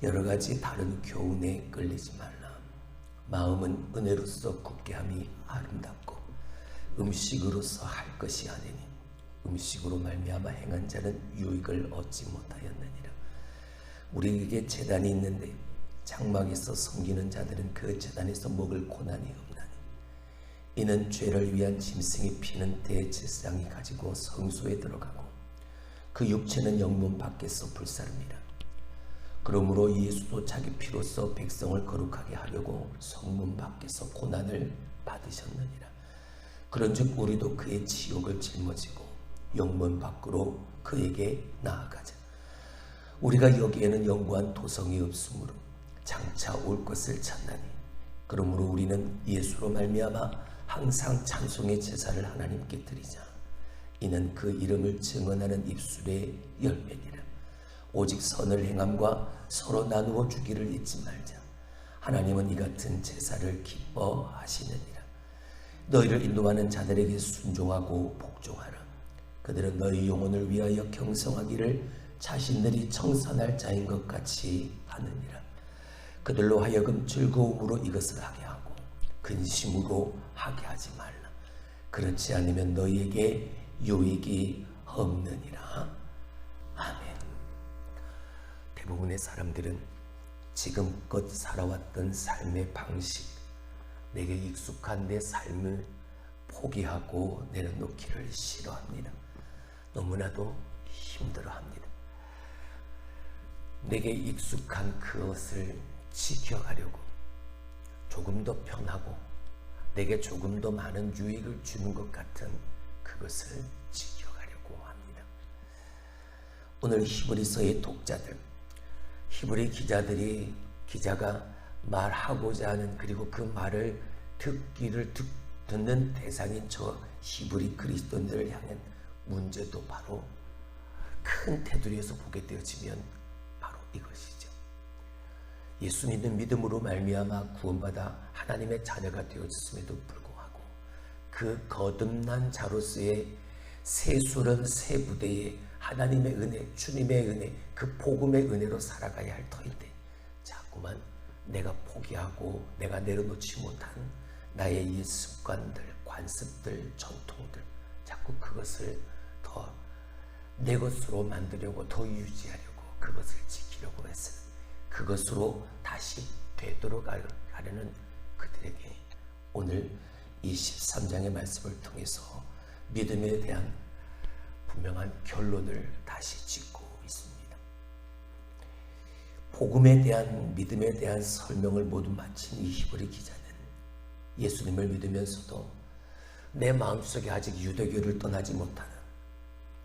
여러 가지 다른 교훈에 끌리지 말라. 마음은 은혜로서 굳게 함이 아름답고 음식으로서 할 것이 아니니 음식으로 말미암아 행한 자는 유익을 얻지 못하였느니라. 우리에게 제단이 있는데 장막에서 섬기는 자들은 그 제단에서 먹을 고난이 없나니 이는 죄를 위한 짐승이 피는 대제사장이 가지고 성소에 들어가고 그 육체는 영문 밖에서 불사릅니다. 그러므로 예수도 자기 피로써 백성을 거룩하게 하려고 성문 밖에서 고난을 받으셨느니라. 그런즉 우리도 그의 지옥을 짊어지고 영문 밖으로 그에게 나아가자. 우리가 여기에는 영구한 도성이 없으므로 장차 올 것을 찾나니 그러므로 우리는 예수로 말미암아 항상 찬송의 제사를 하나님께 드리자. 이는 그 이름을 증언하는 입술의 열매니라. 오직 선을 행함과 서로 나누어 주기를 잊지 말자. 하나님은 이 같은 제사를 기뻐하시느니라. 너희를 인도하는 자들에게 순종하고 복종하라. 그들은 너희 영혼을 위하여 경성하기를 자신들이 청산할 자인 것 같이 하느니라. 그들로 하여금 즐거움으로 이것을 하게 하고 근심으로 하게 하지 말라. 그렇지 않으면 너희에게 유익이 없느니라. 아멘. 대부분의 사람들은 지금껏 살아왔던 삶의 방식, 내게 익숙한 내 삶을 포기하고 내려놓기를 싫어합니다. 너무나도 힘들어합니다. 내게 익숙한 그것을 지켜가려고 조금 더 편하고 내게 조금 더 많은 유익을 주는 것 같은 그것을 지켜가려고 합니다. 오늘 히브리서의 독자들, 히브리 기자가 말하고자 하는 그리고 그 말을 듣는 대상인 저 히브리 그리스도인들을 향한 문제도 바로 큰 테두리에서 보게 되어지면 바로 이것이죠. 예수 믿는 믿음으로 말미암아 구원받아 하나님의 자녀가 되어졌음에도 불구하고 그 거듭난 자로서의 세수른 새 부대에 하나님의 은혜, 주님의 은혜, 그 복음의 은혜로 살아가야 할 터인데 자꾸만 내가 포기하고 내가 내려놓지 못한 나의 이 습관들, 관습들, 전통들 자꾸 그것을 더 내 것으로 만들려고 더 유지하려고 그것을 지키려고 해서 그것으로 다시 되돌아가려는 그들에게 오늘 이 13장의 말씀을 통해서 믿음에 대한 분명한 결론을 다시 짓고 있습니다. 복음에 대한 믿음에 대한 설명을 모두 마친 이 히브리 기자는 예수님을 믿으면서도 내 마음속에 아직 유대교를 떠나지 못하는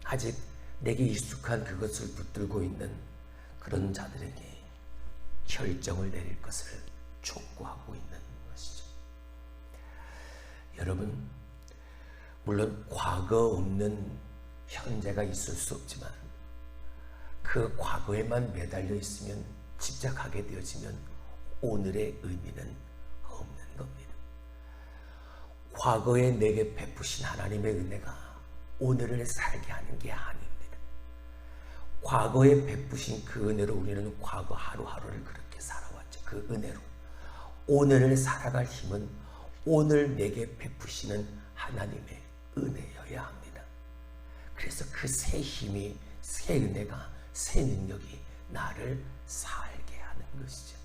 아직 내게 익숙한 그것을 붙들고 있는 그런 자들에게 결정을 내릴 것을 촉구하고 있는 것이죠. 여러분, 물론 과거 없는 현재가 있을 수 없지만 그 과거에만 매달려 있으면 집착하게 되어지면 오늘의 의미는 없는 겁니다. 과거에 내게 베푸신 하나님의 은혜가 오늘을 살게 하는 게 아닙니다. 과거에 베푸신 그 은혜로 우리는 과거 하루하루를 그렇게 살아왔죠. 그 은혜로 오늘을 살아갈 힘은 오늘 내게 베푸시는 하나님의 은혜여야 합니다. 그래서 그 새 힘이, 새 은혜가, 새 능력이 나를 살게 하는 것이죠.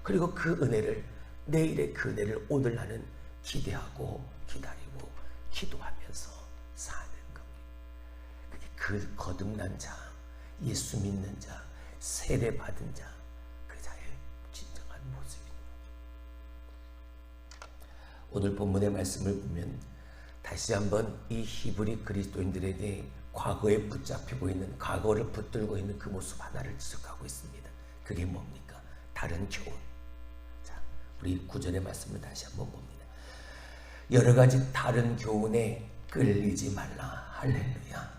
그리고 그 은혜를, 내일의 그 은혜를 오늘 나는 기대하고 기다리고 기도하면서 사는 겁니다. 그게 그 거듭난 자, 예수 믿는 자, 세례 받은 자, 그 자의 진정한 모습입니다. 오늘 본문의 말씀을 보면 다시 한번 이 히브리 그리스도인들에게 과거에 붙잡히고 있는, 과거를 붙들고 있는 그 모습 하나를 지적하고 있습니다. 그게 뭡니까? 다른 교훈. 자, 우리 9절의 말씀을 다시 한번 봅니다. 여러 가지 다른 교훈에 끌리지 말라. 할렐루야.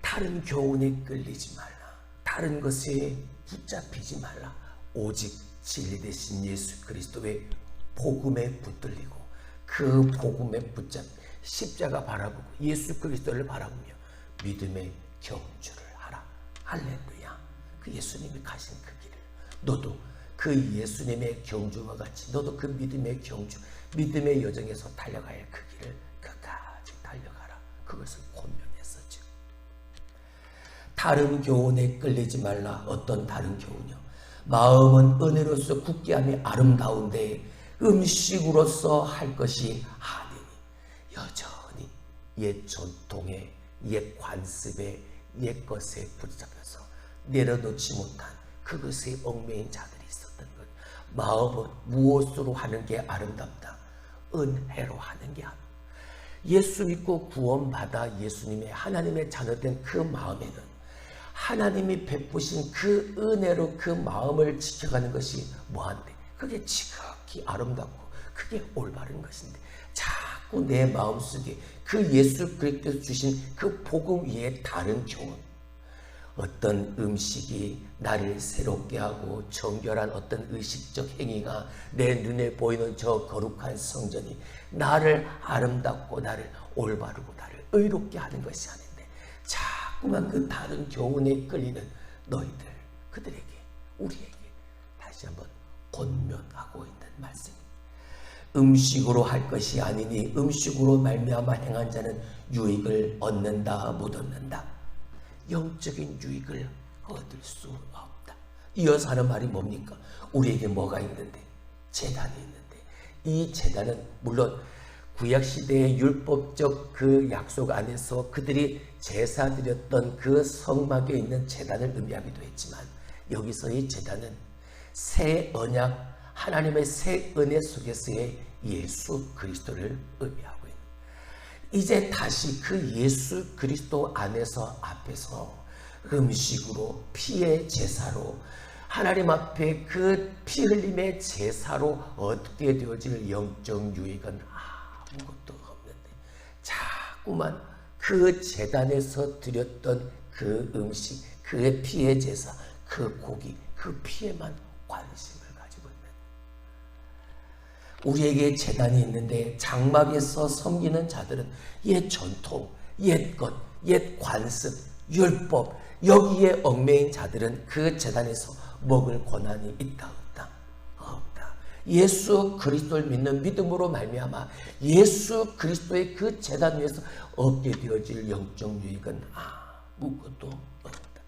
다른 교훈에 끌리지 말라. 다른 것에 붙잡히지 말라. 오직 진리 되신 예수 그리스도의 복음에 붙들리고 그 복음에 붙잡 십자가 바라보고 예수 그리스도를 바라보며 믿음의 경주를 하라. 할렐루야. 그 예수님이 가신 그 길을 너도 그 예수님의 경주와 같이 너도 그 믿음의 경주, 믿음의 여정에서 달려갈 그 길을 끝까지 달려가라. 그것을 권면했었죠. 다른 교훈에 끌리지 말라. 어떤 다른 교훈이요? 마음은 은혜로서 굳게함이 아름다운데 음식으로서 할 것이 아니니 여전히 옛 전통에 옛 관습에 옛 것에 붙잡혀서 내려놓지 못한 그것에 얽매인 자들이 있었던 것. 마음은 무엇으로 하는 게 아름답다? 은혜로 하는 게 아름답다. 예수 믿고 구원받아 예수님의 하나님의 자녀된 그 마음에는 하나님이 베푸신 그 은혜로 그 마음을 지켜가는 것이 뭐한데? 그게 지극히 아름답고 그게 올바른 것인데 자꾸 내 마음속에 그 예수 그리스도께서 주신 그 복음 위에 다른 교훈, 어떤 음식이 나를 새롭게 하고 정결한 어떤 의식적 행위가 내 눈에 보이는 저 거룩한 성전이 나를 아름답고 나를 올바르고 나를 의롭게 하는 것이 아닌데 자꾸만 그 다른 교훈에 끌리는 너희들, 그들에게 우리에게 다시 한번 권면하고 있는 말씀입니다. 음식으로 할 것이 아니니 음식으로 말미암아 행한 자는 유익을 얻는다 못 얻는다. 영적인 유익을 얻을 수 없다. 이어서 하는 말이 뭡니까? 우리에게 뭐가 있는데? 제단이 있는데 이 제단은 물론 구약시대의 율법적 그 약속 안에서 그들이 제사 드렸던 그 성막에 있는 제단을 의미하기도 했지만 여기서의 제단은 새 언약 하나님의 새 은혜 속에서의 예수 그리스도를 의미하고 있는, 이제 다시 그 예수 그리스도 안에서 앞에서 음식으로 피의 제사로 하나님 앞에 그 피 흘림의 제사로 얻게 되어질 영적 유익은 아무것도 없는데 자꾸만 그 제단에서 드렸던 그 음식, 그 피의 제사, 그 고기, 그 피에만 관심을 가지고 있는, 우리에게 제단이 있는데 장막에서 섬기는 자들은 옛 전통, 옛 것, 옛 관습, 율법 여기에 얽매인 자들은 그 제단에서 먹을 권한이 있다 없다? 없다. 예수 그리스도를 믿는 믿음으로 말미암아 예수 그리스도의 그 제단 위에서 얻게 되어질 영적 유익은 아무것도 없다.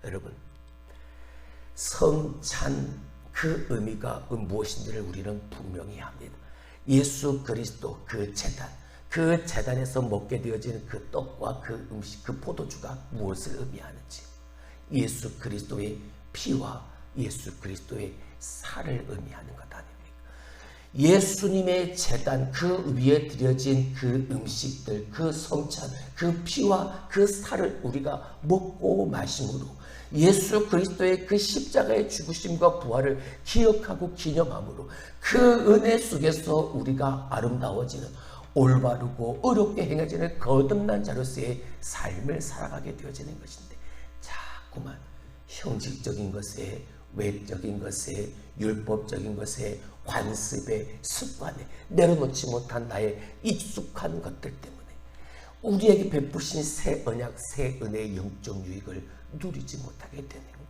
여러분, 성찬 그 의미가 무엇인지를 우리는 분명히 합니다. 예수 그리스도 그 제단, 그 제단에서 먹게 되어지는 그 떡과 그 음식, 그 포도주가 무엇을 의미하는지, 예수 그리스도의 피와 예수 그리스도의 살을 의미하는 것 아닙니까? 예수님의 제단 그 위에 드려진 그 음식들, 그 성찬, 그 피와 그 살을 우리가 먹고 마심으로 예수 그리스도의 그 십자가의 죽으심과 부활을 기억하고 기념함으로 그 은혜 속에서 우리가 아름다워지는, 올바르고 어렵게 행해지는 거듭난 자로서의 삶을 살아가게 되어지는 것인데 자꾸만 형식적인 것에, 외적인 것에, 율법적인 것에, 관습에, 습관에 내려놓지 못한 나의 익숙한 것들 때문에 우리에게 베푸신 새 언약, 새 은혜의 영적 유익을 누리지 못하게 되는 거예요.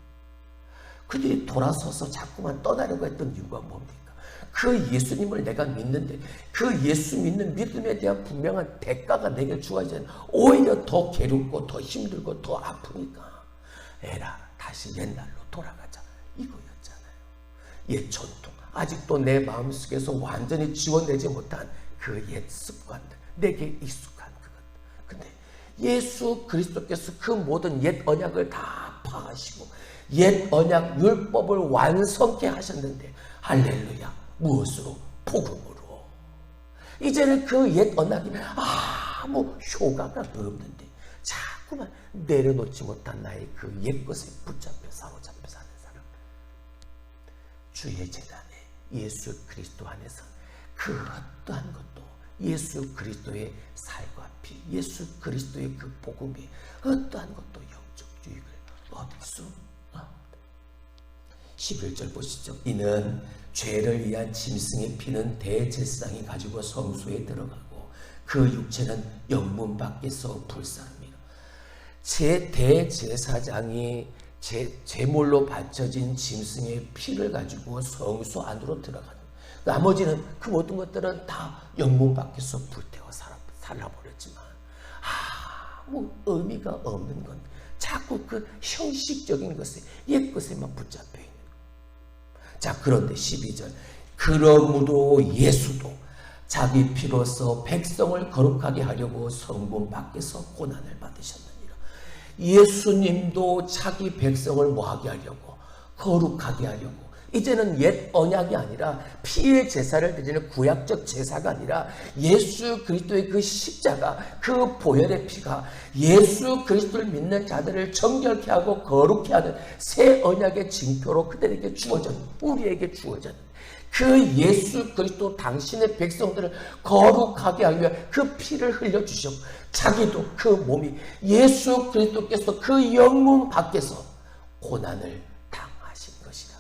그들이 돌아서서 자꾸만 떠나려고 했던 이유가 뭡니까? 그 예수님을 내가 믿는데 그 예수 믿는 믿음에 대한 분명한 대가가 내게 주어지는, 오히려 더 괴롭고 더 힘들고 더 아프니까 에라 다시 옛날로 돌아가자 이거였잖아요. 옛 전통, 아직도 내 마음속에서 완전히 지워내지 못한 그 옛 습관들, 내게 익숙한 그것. 근데 예수 그리스도께서 그 모든 옛 언약을 다 파하시고 옛 언약 율법을 완성케 하셨는데 할렐루야, 무엇으로? 복음으로. 이제는 그 옛 언약이 아무 효과가 없는데 자꾸만 내려놓지 못한 나의 그 옛 것에 붙잡혀 사로잡혀 사는 사람, 주의 제단에 예수 그리스도 안에서 그 어떠한 것도 예수 그리스도의 살과 피, 예수 그리스도의 그 복음이 어떠한 것도 영적 유익을 얻을 수 없다. 11절 보시죠. 이는 죄를 위한 짐승의 피는 대제사장이 가지고 성소에 들어가고 그 육체는 영문 밖에서 불사릅니다. 제 대제사장이 제물로 바쳐진 짐승의 피를 가지고 성소 안으로 들어가는, 나머지는 그 모든 것들은 다 영문 밖에서 불태워 살아버렸지만 아무 의미가 없는 건 자꾸 그 형식적인 것에, 옛것에만 붙잡혀 있는. 자, 그런데 12절, 그러므로 예수도 자기 피로서 백성을 거룩하게 하려고 성문 밖에서 고난을 받으셨느니라. 예수님도 자기 백성을 뭐하게 하려고? 거룩하게 하려고. 이제는 옛 언약이 아니라 피의 제사를 드리는 구약적 제사가 아니라 예수 그리스도의 그 십자가, 그 보혈의 피가 예수 그리스도를 믿는 자들을 정결케 하고 거룩케 하는 새 언약의 징표로 그들에게 주어졌는, 우리에게 주어졌는 그 예수 그리스도 당신의 백성들을 거룩하게 하기 위해 그 피를 흘려주셨고, 자기도 그 몸이 예수 그리스도께서 그 영문 밖에서 고난을 당하신 것이다.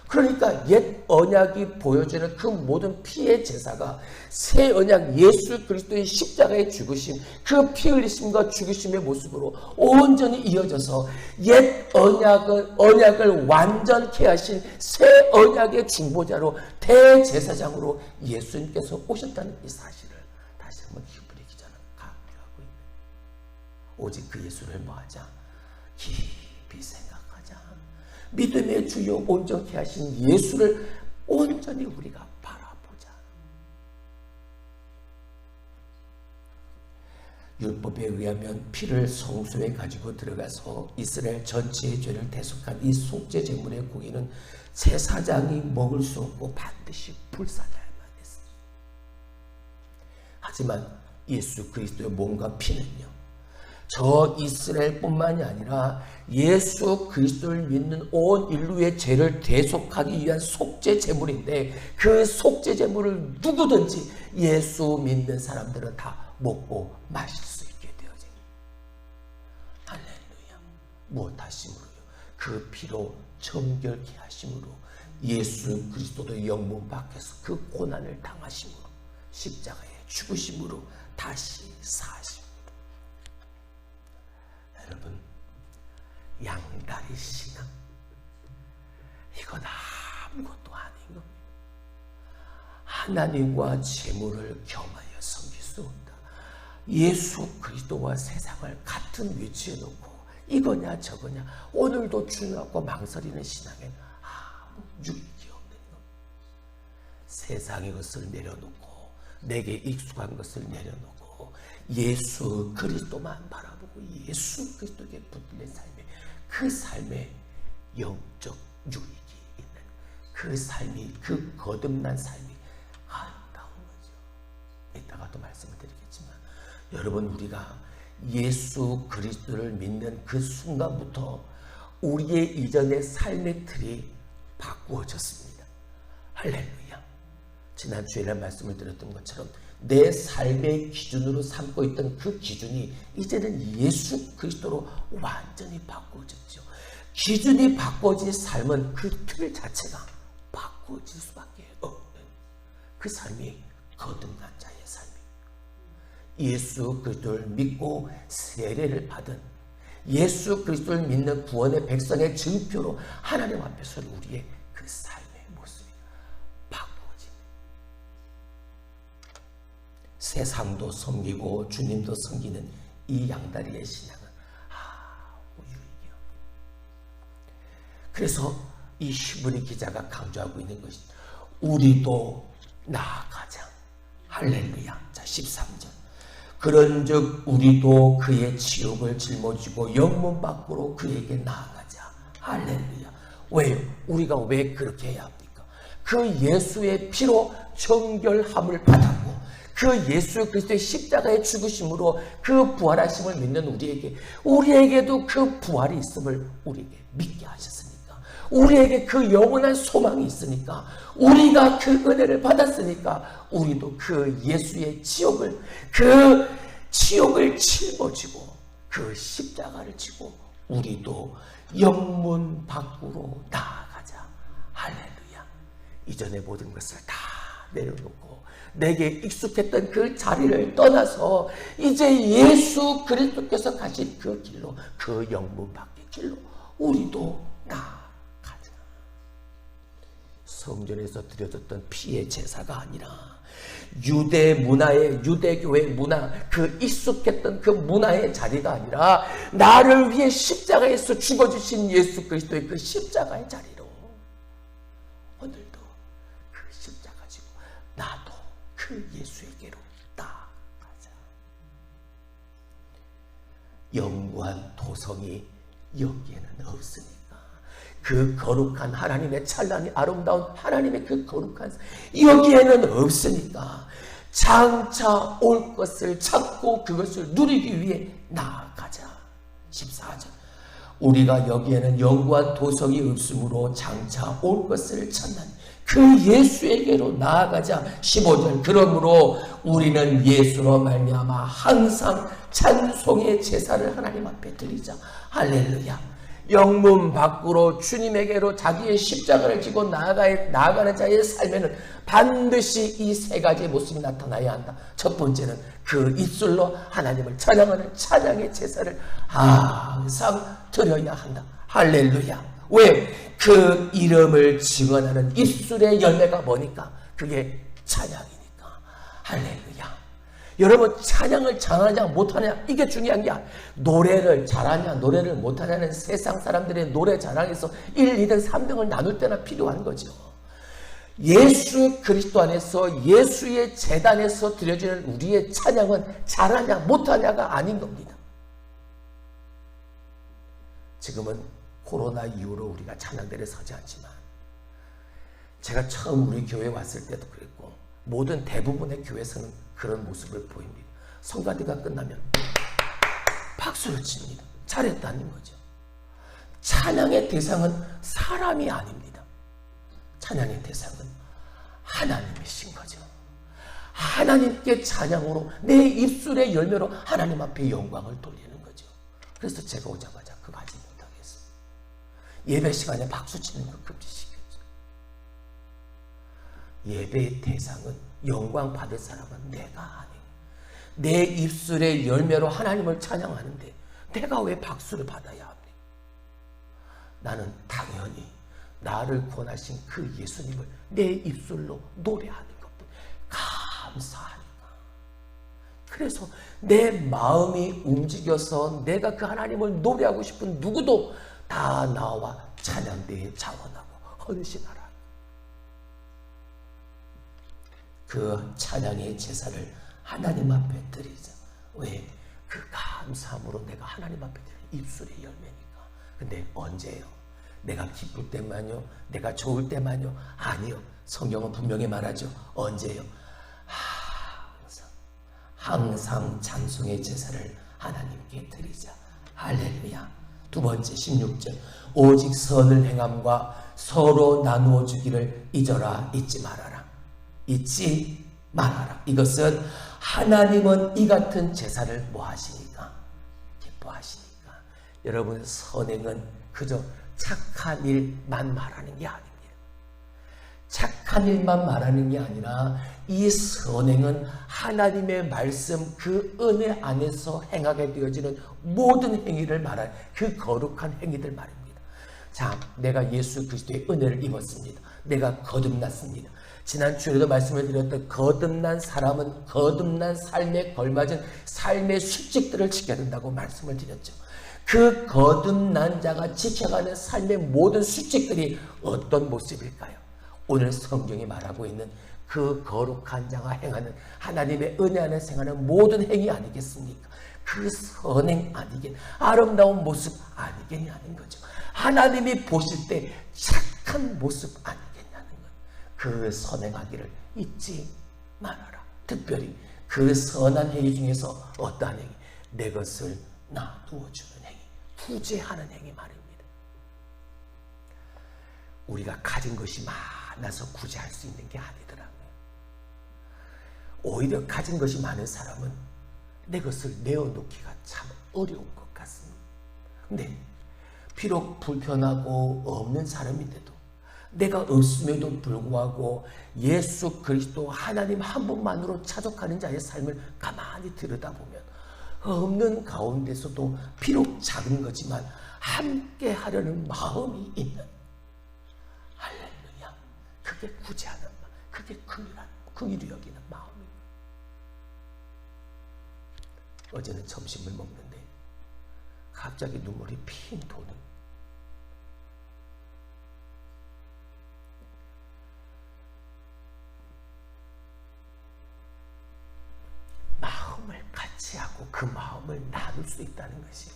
그러니까 옛 언약이 보여주는 그 모든 피의 제사가 새 언약 예수 그리스도의 십자가의 죽으심, 그 피 흘리심과 죽으심의 모습으로 온전히 이어져서 옛 언약을 완전케 하신 새 언약의 중보자로 대제사장으로 예수님께서 오셨다는 이 사실을 다시 한번 히브리 기자는 강조하고 있는, 오직 그 예수를 뭐하자? 깊이 생각하자. 믿음의 주요 온전케 하신 예수를 온전히 우리가 바라보자. 율법에 의하면 피를 성소에 가지고 들어가서 이스라엘 전체의 죄를 대속한 이 속죄 제물의 고기는 제사장이 먹을 수 없고 반드시 불사자야만 했습니다. 하지만 예수 그리스도의 몸과 피는요, 저 이스라엘뿐만이 아니라 예수 그리스도를 믿는 온 인류의 죄를 대속하기 위한 속죄 제물인데, 그 속죄 제물을 누구든지 예수 믿는 사람들은 다 먹고 마실 수 있게 되어집니다. 할렐루야. 무엇 하심으로요? 그 피로 정결케 하심으로, 예수 그리스도도 영문 밖에서 그 고난을 당하심으로, 십자가에 죽으심으로 다시 사하심으로. 여러분, 양다리 신앙, 이건 아무것도 아닌 겁니다. 하나님과 재물을 겸하여 섬길 수 없다. 예수 그리스도와 세상을 같은 위치에 놓고 이거냐 저거냐 오늘도 중요하고 망설이는 신앙엔 아무 유익이 없는 겁니다. 세상의 것을 내려놓고 내게 익숙한 것을 내려놓고 예수 그리스도만 바라보고 예수 그리스도에게 붙들린 삶에, 그 삶에 영적 유익이 있는 그 삶이, 그 거듭난 삶이 아름다운 거죠. 이따가도 말씀을 드리겠지만, 여러분, 우리가 예수 그리스도를 믿는 그 순간부터 우리의 이전의 삶의 틀이 바꾸어졌습니다. 할렐루야. 지난 주일에 말씀을 드렸던 것처럼 내 삶의 기준으로 삼고 있던 그 기준이 이제는 예수 그리스도로 완전히 바꾸어졌죠. 기준이 바꾸어진 삶은 그 틀 자체가 바꾸어질 수밖에 없는 그 삶이 거듭난 자의 삶이에요. 예수 그리스도를 믿고 세례를 받은, 예수 그리스도를 믿는 구원의 백성의 증표로 하나님 앞에서 우리의 그 삶의 모습이 바꾸어집니다. 세상도 섬기고 주님도 섬기는 이 양다리의 신앙은 유익이요. 그래서 이 히브리 기자가 강조하고 있는 것이 우리도 나아가자. 할렐루야. 자, 13절. 그런즉 우리도 그의 지옥을 짊어지고 영문 밖으로 그에게 나아가자. 할렐루야. 왜요? 우리가 왜 그렇게 해야 합니까? 그 예수의 피로 정결함을 받았고, 그 예수 그리스도의 십자가의 죽으심으로 그 부활하심을 믿는 우리에게도 그 부활이 있음을 우리에게 믿게 하셨으니까, 우리에게 그 영원한 소망이 있으니까, 우리가 그 은혜를 받았으니까 우리도 그 예수의 지옥을 짊어지고 그 십자가를 지고 우리도 영문 밖으로 나아가자. 할렐루야. 이전의 모든 것을 다 내려놓고 내게 익숙했던 그 자리를 떠나서 이제 예수 그리스도께서 가신 그 길로, 그 영문 밖의 길로 우리도 나아가자. 성전에서 드려졌던 피의 제사가 아니라 유대 문화의, 유대교회 문화, 그 익숙했던 그 문화의 자리가 아니라 나를 위해 십자가에서 죽어주신 예수 그리스도의 그 십자가의 자리로 오늘도 그 십자가 지고 나도 그 예수에게로 나아가자. 영구한 도성이 여기에는 없으니까, 그 거룩한 하나님의 찬란히 아름다운 하나님의 그 거룩한 여기에는 없으니까 장차 올 것을 찾고 그것을 누리기 위해 나아가자. 14절, 우리가 여기에는 영구한 도성이 없으므로 장차 올 것을 찾는 그 예수에게로 나아가자. 15절, 그러므로 우리는 예수로 말미암아 항상 찬송의 제사를 하나님 앞에 드리자. 할렐루야. 영문 밖으로 주님에게로 자기의 십자가를 지고 나아가는 자의 삶에는 반드시 이 세 가지의 모습이 나타나야 한다. 첫 번째는 그 입술로 하나님을 찬양하는 찬양의 제사를 항상 드려야 한다. 할렐루야. 왜? 그 이름을 증언하는 입술의 열매가 뭐니까? 그게 찬양이니까. 할렐루야. 여러분, 찬양을 잘하냐 못하냐 이게 중요한 게 아니야. 노래를 잘하냐 노래를 못하냐는 세상 사람들의 노래 자랑에서 1, 2등, 3등을 나눌 때나 필요한 거죠. 예수 그리스도 안에서 예수의 제단에서 드려지는 우리의 찬양은 잘하냐 못하냐가 아닌 겁니다. 지금은 코로나 이후로 우리가 찬양대에 서지 않지만, 제가 처음 우리 교회에 왔을 때도 그랬고 모든 대부분의 교회에서는 그런 모습을 보입니다. 성가대가 끝나면 박수를 칩니다. 잘했다는 거죠. 찬양의 대상은 사람이 아닙니다. 찬양의 대상은 하나님이신 거죠. 하나님께 찬양으로 내 입술의 열매로 하나님 앞에 영광을 돌리는 거죠. 그래서 제가 오자마자 그거 하지 못하겠어요. 예배 시간에 박수 치는 거 금지시켰죠. 예배의 대상은, 영광 받을 사람은 내가 아니고, 내 입술의 열매로 하나님을 찬양하는데 내가 왜 박수를 받아야 합니까? 나는 당연히 나를 권하신 그 예수님을 내 입술로 노래하는 것뿐. 감사하니까. 그래서 내 마음이 움직여서 내가 그 하나님을 노래하고 싶은 누구도 다 나와 찬양대에 자원하고 헌신하라. 그 찬양의 제사를 하나님 앞에 드리자. 왜? 그 감사함으로 내가 하나님 앞에 드리는 입술의 열매니까. 근데 언제요? 내가 기쁠 때만요? 내가 좋을 때만요? 아니요. 성경은 분명히 말하죠. 언제요? 항상 찬송의 제사를 하나님께 드리자. 할렐루야. 두 번째 16절, 오직 선을 행함과 서로 나누어 주기를 잊어라. 잊지 말아라. 잊지 말아라. 이것은 하나님은 이 같은 제사를 뭐 하시니까? 기뻐하시니까. 여러분, 선행은 그저 착한 일만 말하는 게 아닙니다. 착한 일만 말하는 게 아니라 이 선행은 하나님의 말씀, 그 은혜 안에서 행하게 되어지는 모든 행위를 말하는 그 거룩한 행위들 말입니다. 자, 내가 예수 그리스도의 은혜를 입었습니다. 내가 거듭났습니다. 지난주에도 말씀을 드렸던 거듭난 사람은 거듭난 삶에 걸맞은 삶의 수칙들을 지켜야 된다고 말씀을 드렸죠. 그 거듭난 자가 지켜가는 삶의 모든 수칙들이 어떤 모습일까요? 오늘 성경이 말하고 있는 그 거룩한 자가 행하는 하나님의 은혜 안에서 행하는 모든 행위 아니겠습니까? 그 선행 아니겠, 아름다운 모습 아니겠냐는 거죠. 하나님이 보실 때 착한 모습 아니겠냐는 거예요. 그 선행하기를 잊지 말아라. 특별히 그 선한 행위 중에서 어떠한 행위? 내 것을 놔두어주는 행위, 후재하는 행위 말입니다. 우리가 가진 것이 많아서 구제할 수 있는 게 아니더라고요. 오히려 가진 것이 많은 사람은 내 것을 내어놓기가 참 어려운 것 같습니다. 근데 비록 불편하고 없는 사람인데도 내가 없음에도 불구하고 예수 그리스도 하나님 한 분만으로 차족하는 자의 삶을 가만히 들여다보면 없는 가운데서도 비록 작은 거지만 함께 하려는 마음이 있는, 할렐루야, 그게 구제하는 마음, 그게 긍휼히 여기는 마음이에요. 어제는 점심을 먹는데 갑자기 눈물이 핑 도는, 마음을 같이 하고 그 마음을 나눌 수 있다는 것이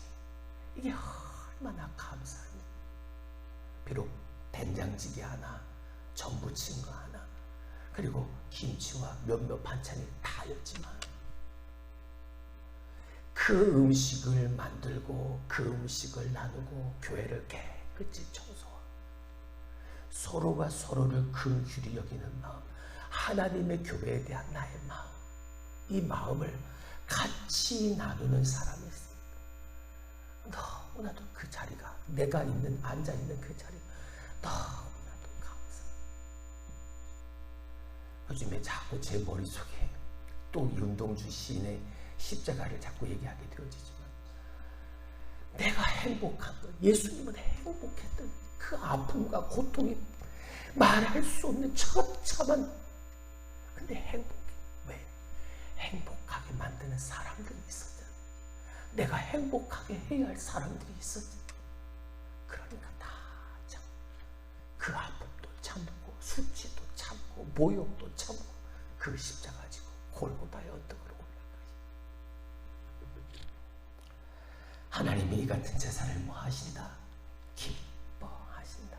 이게 얼마나 감사하니. 비록 된장찌개 하나, 전부친 거 하나, 그리고 김치와 몇몇 반찬이 다였지만 그 음식을 만들고 그 음식을 나누고 교회를 깨끗이 청소하고 서로가 서로를 긍휼히 여기는 마음, 하나님의 교회에 대한 나의 마음, 이 마음을 같이 나누는 사람이 있습니다. 너무나도 그 자리가, 내가 앉아있는 그 자리가 너무나도 감사해요. 요즘에 자꾸 제 머릿속에 또 윤동주 시인의 십자가를 자꾸 얘기하게 되어지지만, 내가 행복한 것, 예수님은 행복했던 그 아픔과 고통이 말할 수 없는 처참한, 근데 행복해. 왜? 행복하게 만드는 사람들이 있었잖아. 내가 행복하게 해야 할 사람들이 있었잖아. 그러니까 다 참, 그 아픔도 참고 수치도 참고 모욕도 참고 그 십자가 지고 골고다의 언덕으로 하나님이 이 같은 제사를 뭐 하신다? 기뻐하신다.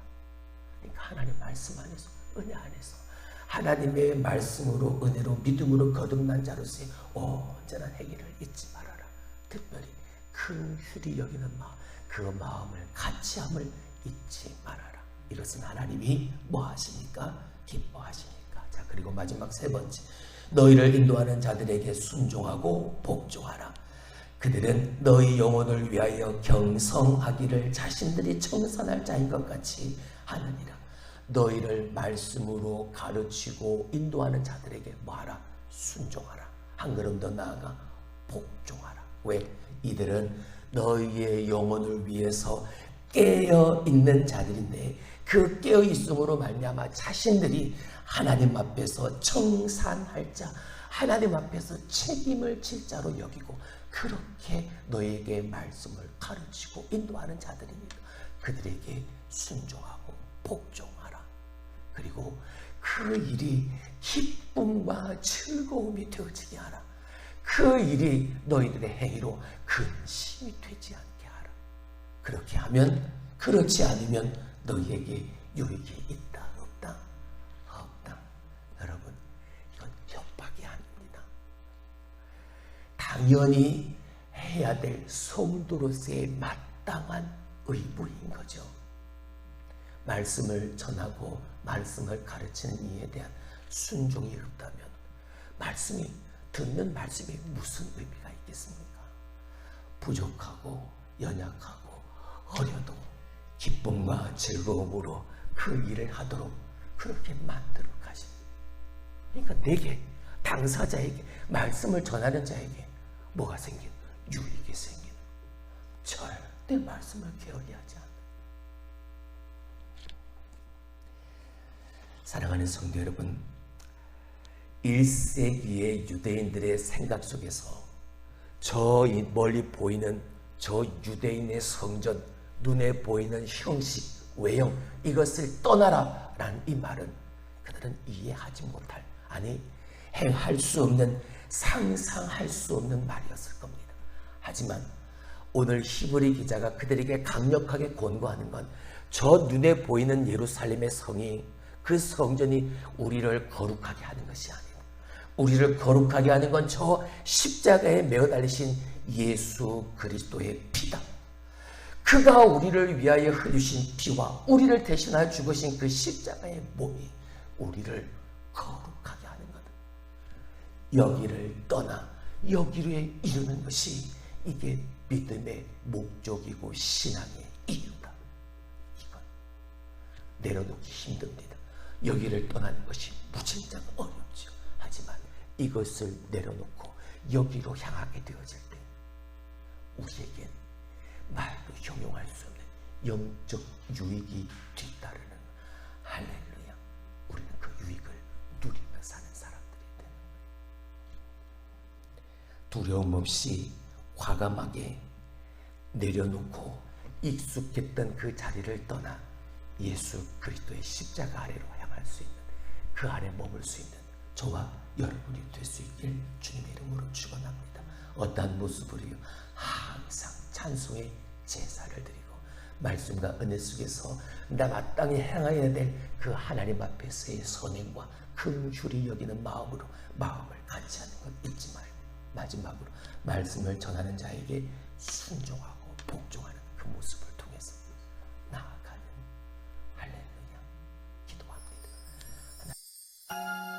그러니까 하나님 말씀 안에서, 은혜 안에서 하나님의 말씀으로, 은혜로, 믿음으로 거듭난 자로서의 온전한 행위를 잊지 말아라. 특별히 긍휼히 여기는 마음, 그 마음을 같이함을 잊지 말아라. 이것은 하나님이 뭐 하시니까? 기뻐하시니까. 자, 그리고 마지막 세 번째, 너희를 인도하는 자들에게 순종하고 복종하라. 그들은 너희 영혼을 위하여 경성하기를 자신들이 청산할 자인 것 같이 하느니라. 너희를 말씀으로 가르치고 인도하는 자들에게 뭐하라? 순종하라. 한 걸음 더 나아가 복종하라. 왜? 이들은 너희의 영혼을 위해서 깨어있는 자들인데, 그 깨어있음으로 말미암아 자신들이 하나님 앞에서 청산할 자, 하나님 앞에서 책임을 질 자로 여기고, 그렇게 너에게 말씀을 가르치고 인도하는 자들이니까 그들에게 순종하고 복종하라. 그리고 그 일이 기쁨과 즐거움이 되어지게 하라. 그 일이 너희들의 행위로 근심이 되지 않게 하라. 그렇게 하면, 그렇지 않으면 너희에게 유익이 있다, 없다? 없다. 여러분, 이건 협박이 아닙니다. 당연히 해야 될 성도로서의 마땅한 의무인 거죠. 말씀을 전하고 말씀을 가르치는 이에 대한 순종이 없다면 듣는 말씀이 무슨 의미가 있겠습니까? 부족하고 연약하고 어려도 기쁨과 즐거움으로 그 일을 하도록 그렇게 만들어 가십니다. 그러니까 내게, 당사자에게, 말씀을 전하는 자에게 뭐가 생긴? 유익이 생기는. 절대 말씀을 게을리하지 않는. 사랑하는 성도 여러분, 1세기의 유대인들의 생각 속에서 저 멀리 보이는 저 유대인의 성전, 눈에 보이는 형식, 외형, 이것을 떠나라 라는 이 말은 그들은 이해하지 못할, 아니 행할 수 없는, 상상할 수 없는 말이었을 겁니다. 하지만 오늘 히브리 기자가 그들에게 강력하게 권고하는 건, 저 눈에 보이는 예루살렘의 성이, 그 성전이 우리를 거룩하게 하는 것이 아니고, 우리를 거룩하게 하는 건 저 십자가에 매어 달리신 예수 그리스도의 피다. 그가 우리를 위하여 흘리신 피와 우리를 대신하여 죽으신 그 십자가의 몸이 우리를 거룩하게 하는 거다. 여기를 떠나 여기로 이루는 것이, 이게 믿음의 목적이고 신앙의 이유다. 이건 내려놓기 힘듭니다. 여기를 떠나는 것이 무진장 어렵죠. 하지만 이것을 내려놓고 여기로 향하게 되어질 때 우리에겐 말도 형용할 수 없는 영적 유익이 뒤따르는, 할렐루야, 우리는 그 유익을 누리며 사는 사람들이 되는 거예요. 두려움 없이 과감하게 내려놓고 익숙했던 그 자리를 떠나 예수 그리스도의 십자가 아래로 향할 수 있는, 그 안에 머물 수 있는 저와 여러분이 될 수 있길 주님의 이름으로 축원합니다. 어떠한 모습으로요? 항상 찬송의 제사를 드리고 말씀과 은혜 속에서 나 마땅히 행해야 될 그 하나님 앞에서의 선행과 긍휼히 여기는 마음으로 마음을 같이 하는 것 잊지 말고, 마지막으로 말씀을 전하는 자에게 순종하고 복종하는 그 모습을 통해서 나아가는, 할렐루야, 기도합니다. 하나님.